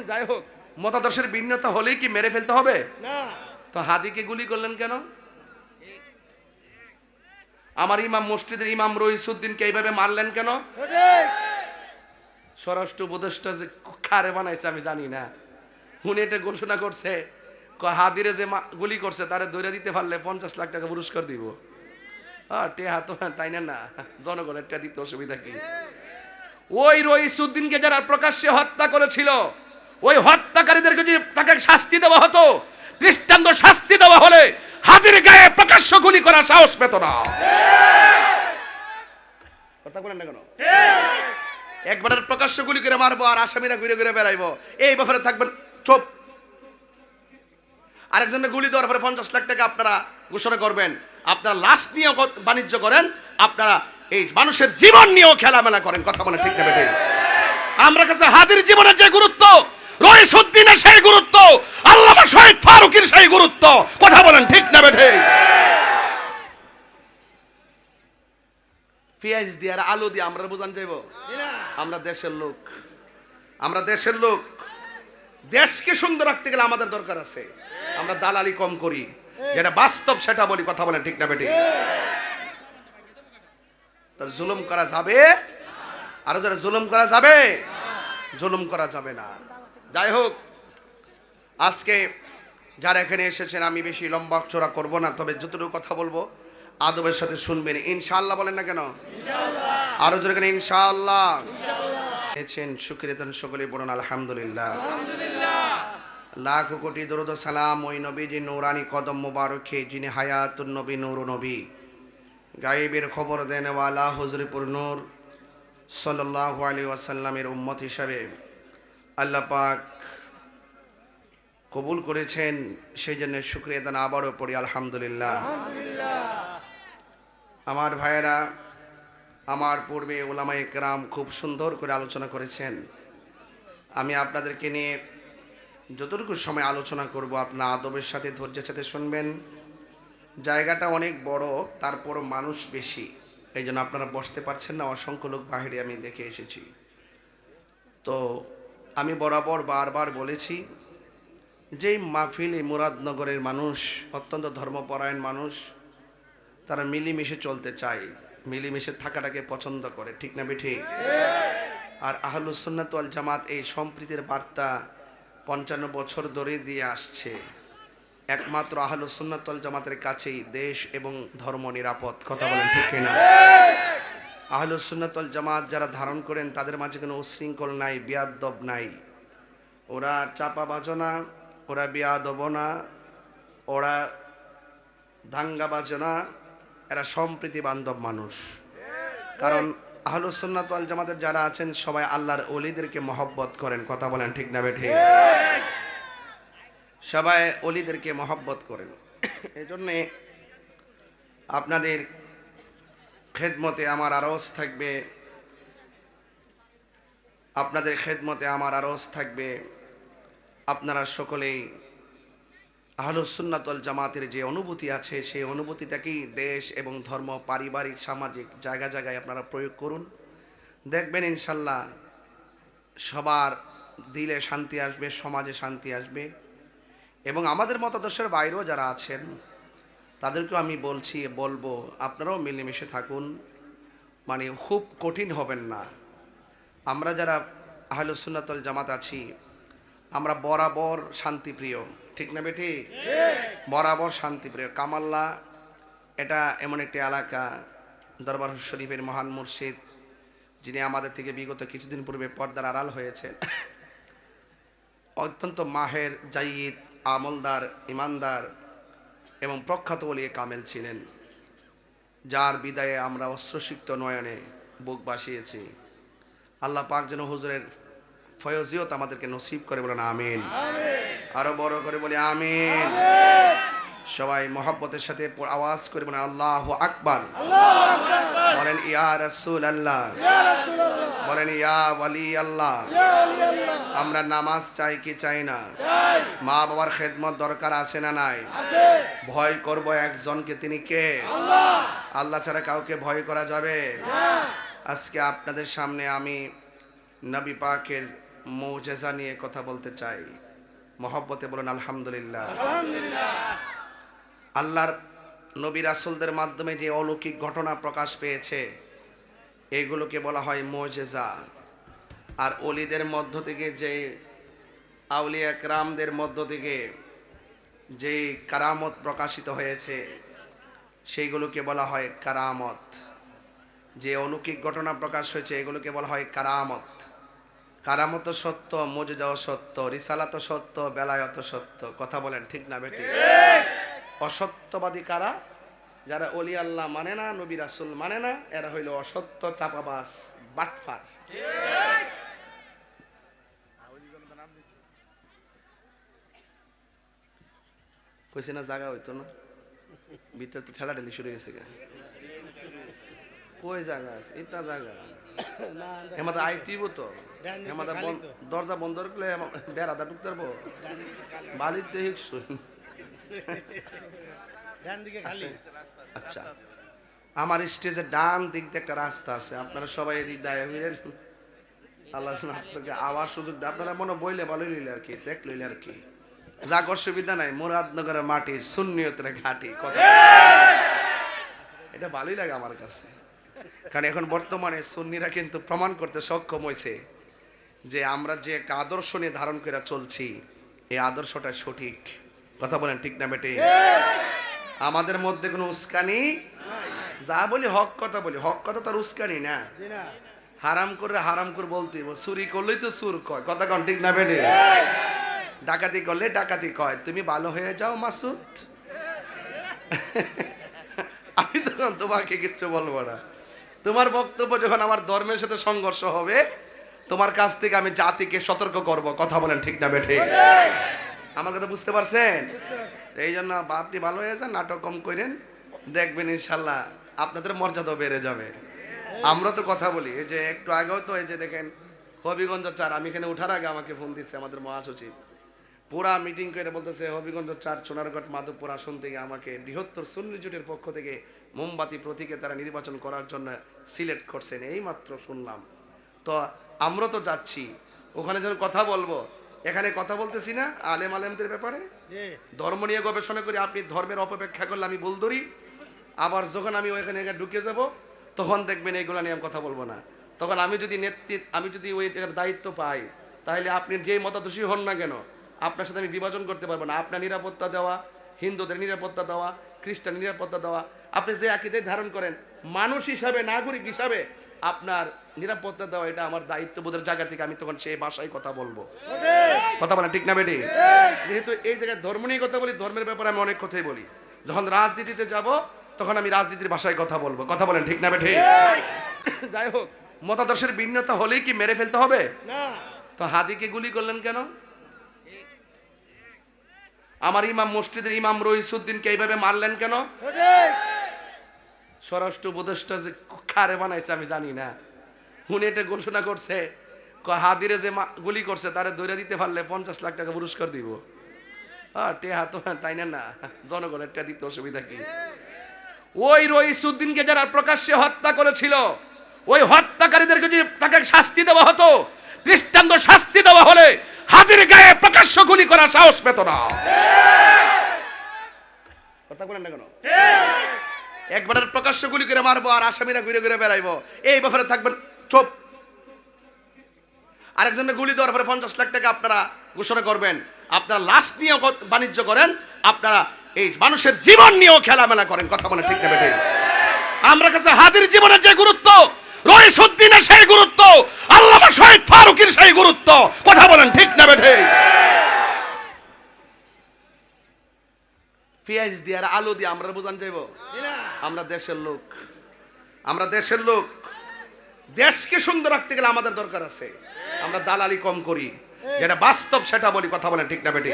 যাই হোক, মতাদর্শের ভিন্নতা হলেই কি মেরে ফেলতে হবে না? তো হাদিকে গুলি করলেন কেন? আমার ইমাম মসজিদের ইমাম রইসুদ্দিনকে এইভাবে মারলেন কেন? স্বরাষ্ট্র উপদেষ্টা যে কারে বানাইছে আমি জানি না, উনি এটা ঘোষণা করছে হাদিরে যে গুলি করছে তারে ধরে দিতে পারলে 50 লাখ টাকা পুরস্কার দিব। টেহা তো তাই না, জনগণের টেহা দিতে অসুবিধা কি? ওই রইসুদ্দিনকে যারা প্রকাশ্যে হত্যা করেছিল, ওই হত্যাকারীদেরকে যদি তাকে শাস্তি দেওয়া হতো, দৃষ্টান্ত শাস্তি দেওয়া হলে হাদির গায়ে প্রকাশ্য গুলি করার সাহস পেত না। কথা বলেন না কেন? একবার প্রকাশ্য গুলি করে মারবো আর আসামিরা ঘুরে ঘুরে বেড়াইবো, এই ব্যাপারে থাকবেন চুপ। আরেকজনের গুলি দেওয়ার পরে 50 লাখ টাকা আপনারা ঘোষণা করবেন। আপনারা লাশ নিয়ে বাণিজ্য করেন, আপনারা এই মানুষের জীবন নিয়েও খেলামেলা করেন। কথা বলেন ঠিক না বেঠিক? আমরা কাছে হাদির জীবনের যে গুরুত্ব, রইসুদ্দিনের সেই গুরুত্ব, আল্লামা শহীদ ফারুকীর সেই গুরুত্ব। কথা বলেন ঠিক না বেঠিক? পেঁয়াজ দিয়ে আর আলু দিয়ে আমরা বোঝান যাইব? আমরা দেশের লোক, আমরা দেশের লোক। দেশকে সুন্দর রাখতে গেলে আমাদের দরকার আছে। আমরা দালালি কম করি, যেটা বাস্তব সেটা বলি। কথা বলেন ঠিক না বেঠিক? তার জুলুম করা যাবে, আরো যারা জুলুম করা যাবে, জুলুম করা যাবে না। যাই হোক, আজকে যারা এখানে এসেছেন, আমি বেশি লম্বা চড়া করব না, তবে যতটুকু কথা বলবো আদবের সাথে শুনবেন। ইনশাআল্লাহ বলেন না কেন? আরো জোরে কেন? ইনশাআল্লাহ। এসেছেন শুকরিয়া সকলে বলুন আলহামদুলিল্লাহ। লাখ কোটি দরুদ সালাম ওই নবীজি নূরানি কদম মুবারকে, যিনি হায়াতুন নবী নূর নবী, গায়েবের খবর দেনওয়ালা হুজুরপুর নূর সাল্লাল্লাহু আলাইহি ওয়াসাল্লামের উম্মত হিসাবে আল্লাহ পাক কবুল করেছেন, সেই জন্য শুকরিয়া দান আবারও পড়ি আলহামদুলিল্লাহ। আমার ভাইয়েরা, আমার পূর্বে উলামায়ে কেরাম খুব সুন্দর করে আলোচনা করেছেন। আমি আপনাদেরকে নিয়ে যতটুকু সময় আলোচনা করব, আপনার আদবের সাথে ধৈর্যের সাথে শুনবেন। জায়গাটা অনেক বড়, তারপরও মানুষ বেশি, এই জন্য আপনারা বসতে পারছেন না। অসংখ্য লোক বাহিরে আমি দেখে এসেছি। তো আমি বরাবর বারবার বলেছি, যেই মাহফিলে মুরাদনগরের মানুষ অত্যন্ত ধর্মপরায়ণ মানুষ, তারা মিলেমিশে চলতে চায়, মিলেমিশে থাকাটাকে পছন্দ করে। ঠিক না বেঠিক? আর আহলুস সুন্নাত ওয়াল জামাত এই সম্প্রীতির বার্তা 55 বছর ধরে দিয়ে আসছে। একমাত্র আহলুস সুন্নাত ওয়াল জামাতের কাছেই দেশ এবং ধর্ম নিরাপদ। কথা বলেন ঠিক কিনা? আহলুস সুন্নাত ওয়াল জামাত যারা ধারণ করেন, তাদের মাঝে কোনো উশৃঙ্খল নাই, বেয়াদব নাই। ওরা চাপাবাজ না, ওরা বেয়াদব না, ওরা দাঙ্গাবাজ না, এরা সম্প্রীতি বান্ধব মানুষ। কারণ আহলুস সুন্নাত ওয়াল জামাতের যারা আছেন সবাই আল্লাহর ওলিদেরকে মহব্বত করেন। কথা বলেন ঠিক না বেঠিক? সবাই ওলিদেরকে মহব্বত করেন। এজন্যে আপনাদের খেদমতে আমার আরজ থাকবে, আপনাদের খেদমতে আমার আরজ থাকবে, আপনারা সকলেই আহলুস সুন্নাত ওয়াল জামাতের যে অনুভূতি আছে, সেই অনুভূতিটাকেই দেশ এবং ধর্ম, পারিবারিক, সামাজিক জায়গা জায়গায় আপনারা প্রয়োগ করুন। দেখবেন ইনশাল্লাহ সবার দিলে শান্তি আসবে, সমাজে শান্তি আসবে। এবং আমাদের মতাদর্শের বাইরেও যারা আছেন তাদেরকেও আমি বলবো, আপনারাও মিলেমিশে থাকুন। মানে খুব কঠিন হবেন না। আমরা যারা আহলুস সুন্নাত ওয়াল জামাত আছি, আমরা বরাবর শান্তিপ্রিয়। ঠিক না বেটি? বরাবর শান্তিপ্রিয়। কামাল্লা এটা এমন একটি এলাকা, দরবার শরীফের মহান মুর্শিদ, যিনি আমাদের থেকে বিগত কিছুদিন পূর্বে পর্দার আড়াল হয়েছেন, অত্যন্ত মাহের, জাইদ, আমলদার, ইমানদার এবং প্রখ্যাত ওলিয়ে কামেল ছিলেন, যার বিদায়ে আমরা অশ্রুসিক্ত নয়নে বুক বাসিয়েছি। আল্লাহ পাক যেন হুজুরের ফয়জিয়ত আমাদেরকে নসিব করে, বলেন আমিন। আরো বড় করে বলি আমিন। সবাই মহব্বতের সাথে আওয়াজ করে বলেন আল্লাহু আকবার। বলেন ইয়া রাসূলুল্লাহ, বলেন ইয়া ওয়ালি আল্লাহ। আমরা নামাজ চাই কি চাই না? মা বাবার খেদমত দরকার আছে না নাই? ভয় করব একজনকে, তিনি কে? আল্লাহ ছাড়া কাউকে ভয় করা যাবে? আজকে আপনাদের সামনে আমি নবী পাকের মুজিজা নিয়ে কথা বলতে চাই। মহব্বতে বলুন আলহামদুলিল্লাহ। আল্লাহর নবী রাসূলদের মাধ্যমে যে অলৌকিক ঘটনা প্রকাশ পেয়েছে এগুলোকে বলা হয় মুজিজা। আর ওলিদের মধ্য থেকে যে আউলিয়া কেরামদের মধ্য থেকে যে কারামত প্রকাশিত হয়েছে সেইগুলোকে বলা হয় কারামত। যে অলৌকিক ঘটনা প্রকাশ হয়েছে এগুলোকে বলা হয় কারামত। কারামত সত্য, মুজিজাও সত্য, রিসালাত সত্য, বেলায়ত সত্য। কথা বলেন ঠিক না বেটি? অসত্যবাদী কারা? যারা ওলি আল্লাহ মানে না, নবী রাসূল মানে না, এরা হইল অসত্য, চাপাবাজ, বাটফার। কইছে না জায়গা হইতো না, ভিতরে তো ঠেলাঠেলি শুরু হয়েছে। কই জায়গা আছে? এটা জায়গা হেমাদা আইটিব তো হেমাদা দরজা বন্ধ করলে বেড়াদা ঢুকতে পারবো। বালির দেখ আচ্ছা, আমার স্টেজের ডান দিক দিয়ে একটা রাস্তা আছে, আপনারা সবাই এদিক দায় হইলেন। আল্লাহ আপনাকে আওয়াজ সুযোগ দেয়, আপনারা মনে বইলে ভালো লইলে আর কি, দেখ লইলে আর কি, যাক অসুবিধা নাই। মুরাদনগরের মাটি সুন্নিয়তের ঘাটি, কথা এটা ভালোই লাগে আমার কাছে। কারণ এখন বর্তমানে সুন্নিরা কিন্তু প্রমাণ করতে সক্ষম হয়েছে যে আমরা যে একটা আদর্শ নিয়ে ধারণ করে চলছি এই আদর্শটা সঠিক। কথা বলেন ঠিক না বেটে? আমাদের মধ্যে কোনো উস্কানি, যা বলি হক কথা বলি, হক কথা তার উস্কানি না। হারাম করলে হারাম করে বলতেই, চুরি করলেই তো সুর কয়। কথা কন ঠিক না বেটে? ডাকাতি করলে ডাকাতি কয়। তুমি ভালো হয়ে যাও মাসুদ, আমি তখন তোমাকে কিচ্ছু বলবো না। তোমার বক্তব্য যখন আমার ধর্মের সাথে সংঘর্ষ হবে তোমার কাছ থেকে আমি জাতিকে সতর্ক করব। কথা বলেন ঠিক না বেঠে? আমার কথা বুঝতে পারছেন? এই জন্য আপনি ভালো হয়ে যান, নাটক কম করেন, দেখবেন ইনশাল্লাহ আপনাদের মর্যাদা বেড়ে যাবে। আমরা তো কথা বলি, এই যে একটু আগেও তো এই যে দেখেন হবিগঞ্জ 4, আমি এখানে ওঠার আগে আমাকে ফোন দিচ্ছে আমাদের মহাসচিব, পুরা মিটিং করে বলতেছে হবিগঞ্জ 4 সোনারগড় মাধবপুর আসন থেকে আমাকে বৃহত্তর সুন্নি জোটের পক্ষ থেকে মোমবাতি প্রতীকে তারা নির্বাচন করার জন্য সিলেক্ট করছেন। এই মাত্র শুনলাম। তো আমরা তো যাচ্ছি ওখানে যখন কথা বলবো, এখানে কথা বলতেছি না আলেমদের ব্যাপারে, ধর্ম নিয়ে গবেষণা করি। আপনি ধর্মের অপব্যাখ্যা করলে আমি ভুল ধরি, আবার যখন আমি ওইখানে ঢুকে যাব তখন দেখবেন এইগুলো নিয়ে আমি কথা বলবো না। তখন আমি যদি ওই দায়িত্ব পাই তাহলে আপনি যেই মতাদর্শী হন না কেন আপনার সাথে আমি বিভাজন করতে পারবো না। আপনার নিরাপত্তা দেওয়া, হিন্দুদের নিরাপত্তা দেওয়া, খ্রিস্টান নিরাপত্তা দেওয়া, আপনি যে আকীদা ধারণ করেন মানুষ হিসাবে, নাগরিক হিসাবে আপনার নিরাপত্তা দেওয়া, এটা আমার দায়িত্ববোধের জায়গা থেকে আমি তখন সেই ভাষায় কথা বলবো। কথা বলেন ঠিক না বেটি? যেহেতু এই জায়গায় ধর্ম নিয়ে কথা বলি, ধর্মের ব্যাপারে আমি অনেক কথাই বলি। যখন রাজনীতিতে যাব তখন আমি রাজনীতির ভাষায় কথা বলবো। কথা বলেন ঠিক না বেটি? যাই হোক, মতাদর্শের ভিন্নতা হলেই কি মেরে ফেলতে হবে না? তো হাদিকে গুলি করলেন কেন? আমার ইমাম মসজিদের ইমাম রইসুদ্দিনকে এইভাবে মারলেন কেন? স্বরাষ্ট্র উপদেষ্টা যে কারে বানাইছে আমি জানি না, উনি এটা ঘোষণা করছে হাদিরে যে গুলি করছে তারে ধরে দিতে পারলে 50 লাখ টাকা পুরস্কার দিব। টেহা তো তাই না, জনগণের টেহা দিতে অসুবিধা কি? ওই রইসুদ্দিনকে যারা প্রকাশ্যে হত্যা করেছিল ওই হত্যাকারীদেরকে যদি তাকে শাস্তি দেওয়া হতো, দৃষ্টান্ত শাস্তি দেওয়া হলে হাদির গায়ে প্রকাশ্য গুলি করার সাহস পেত না। কথা বলেন না কেন? একবারের প্রকাশ্য গুলি করে মারবো আর আসামিরা ঘুরে ঘুরে বেড়াইবো, এই ব্যাপারে থাকবেন চুপ। আরেকজনের গুলি দেওয়ার পরে 50 লাখ টাকা আপনারা ঘোষণা করবেন। আপনারা লাশ নিয়ে বাণিজ্য করেন, আপনারা এই মানুষের জীবন নিয়েও খেলামেলা করেন। কথা বলেন ঠিক না বেঠিক? আমরা কাছে হাদির জীবনের যে গুরুত্ব, রইসুদ্দিনের সেই গুরুত্ব, আল্লামা শহীদ ফারুকীর সেই গুরুত্ব। কথা বলেন ঠিক না বেঠিক? পেঁয়াজ দিয়ে আর আলু দিয়ে আমরা বোঝান যাইব? আমরা দেশের লোক, আমরা দেশের লোক। দেশকে সুন্দর রাখতে গেলে আমাদের দরকার আছে। আমরা দালালি কম করি, যেটা বাস্তব সেটা বলি। কথা বলেন ঠিক না বেঠিক?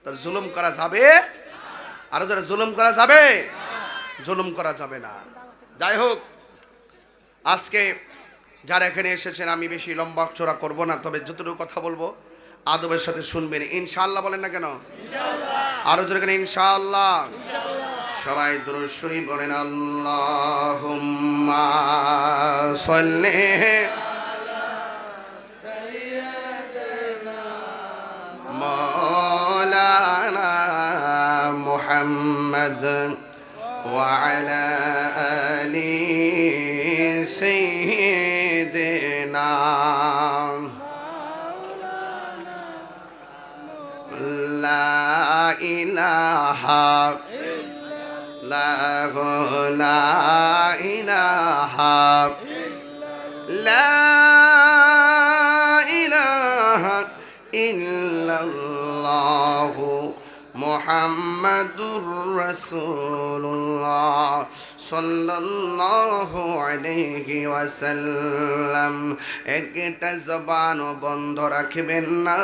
তার জুলুম করা যাবে, আরো যারা জুলুম করা যাবে, জুলুম করা যাবে না। যাই হোক, আজকে যারা এখানে এসেছেন আমি বেশি লম্বা চড়া করব না, তবে যতটুকু কথা বলবো আদবের সাথে শুনবেন। ইনশাআল্লাহ বলেন না কেন? আরো জোরে কেন? ইনশাআল্লাহ। সবাই দুরূদ শরীফ বলেন। আল্লাহুম্মা সাল্লি محمد وعلى آل سيدنا لا إله لا إله لا إله إلا الله মুহাম্মাদুর রাসূলুল্লাহ সাল্লাল্লাহু আলাইহি ওয়াসাল্লাম। একটা জবানও বন্ধ রাখবেন না,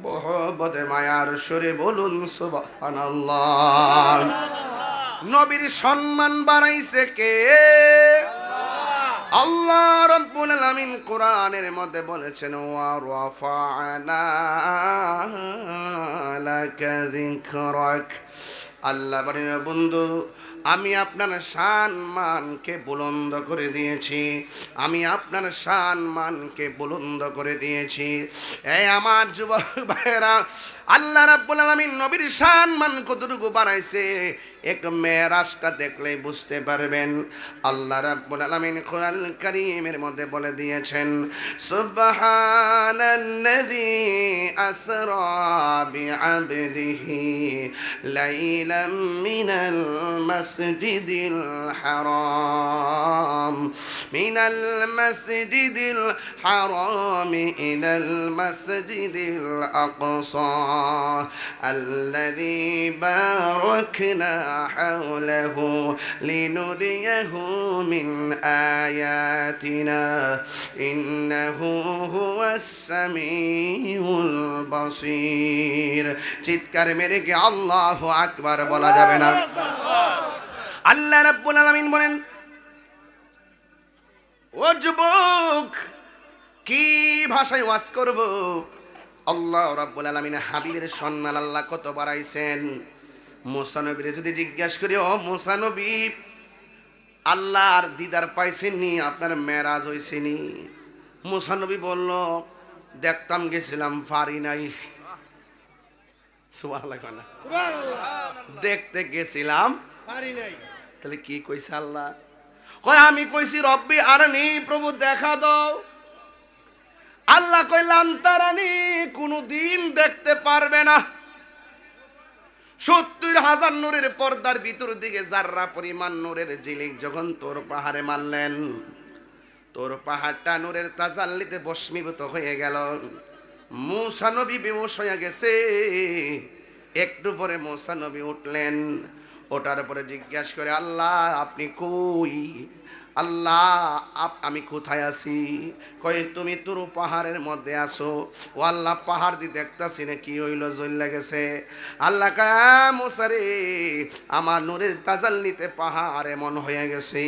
মহব্বতে মায়ার সুরে বলুন সুবহানাল্লাহ। নবীর সম্মান বাড়াইছে কে? আল্লাহ রাব্বুল আলামিন কোরআনের মধ্যে বলেছেন ওয়া রাফা'না লাকা যিকরাক। আল্লাহ বলেন বন্ধু আমি আপনার সম্মানকে বুলন্দ করে দিয়েছি, আমি আপনার সম্মানকে বুলন্দ করে দিয়েছি। এই আমার যুবক ভাইরা, আল্লাহ রাব্বুল আলামিন নবীর সম্মান কতটুকু বাড়াইছে একটু মেরাজটা দেখলেই বুঝতে পারবেন। আল্লাহ রাব্বুল আলামিন কোরআন কারীমের মধ্যে বলে দিয়েছেন সুবহানাল্লাযী আসরা বিআবদিহি লাইলাম মিনাল মাসজিদিল হারাম মিনাল মাসজিদিল হারাম ইলাল মাসজিদিল আকসা আল্লাযী বারাকনা حوله لنريه من آياتنا إنه هو السميع البصير। চিৎকার মেরে কি আল্লাহু আকবার বলা যাবে না? আল্লাহ রাব্বুল আলামিন বলেন ও যুবক কি ভাষায় ওয়াজ করব? আল্লাহ রাব্বুল আলামিন হাবিবের সম্মান আল্লাহ কত বাড়াইছেন। মুসা নবীরে যদি জিজ্ঞাসা করি ও মুসা নবী আল্লাহর দিদার পাইছেননি, আপনার মেরাজ হইছেনি? মুসা নবী বলল দেখতাম গেছিলাম পারি নাই। সুবহানাল্লাহ, দেখতে গেছিলাম পারি নাই। তাহলে কি কইছে আল্লাহ? কয় আমি কইছি রব্বি আরনি, প্রভু দেখা দাও। আল্লাহ কইলাম তারানি, কোনদিন দেখতে পারবে না। ৭০,০০০ নূরের পর্দার ভিতর দিকে জাররা পরিমাণ নূরের ঝিলিক যখন তোর পাহাড়ে মারলেন, তোর পাহাড়টা নূরের তাজাল্লিতে ভস্মীভূত হয়ে গেল। মুসা নবী বেহুশ হয়ে গেছে। একটু পরে মুসা নবী উঠলেন, ওঠার পরে জিজ্ঞাসা করে আল্লাহ আপনি কই? আল্লাহ আমি কোথায় আছি? কই তুমি তোর পাহাড়ের মধ্যে আসো। ও আল্লাহ পাহাড় দিয়ে দেখতাছি না কি হইল, জ্বলে গেছে। আল্লাহ কয় মুসা রে আমার নূরের তাজাল্লিতে পাহাড় এমন হয়ে গেছে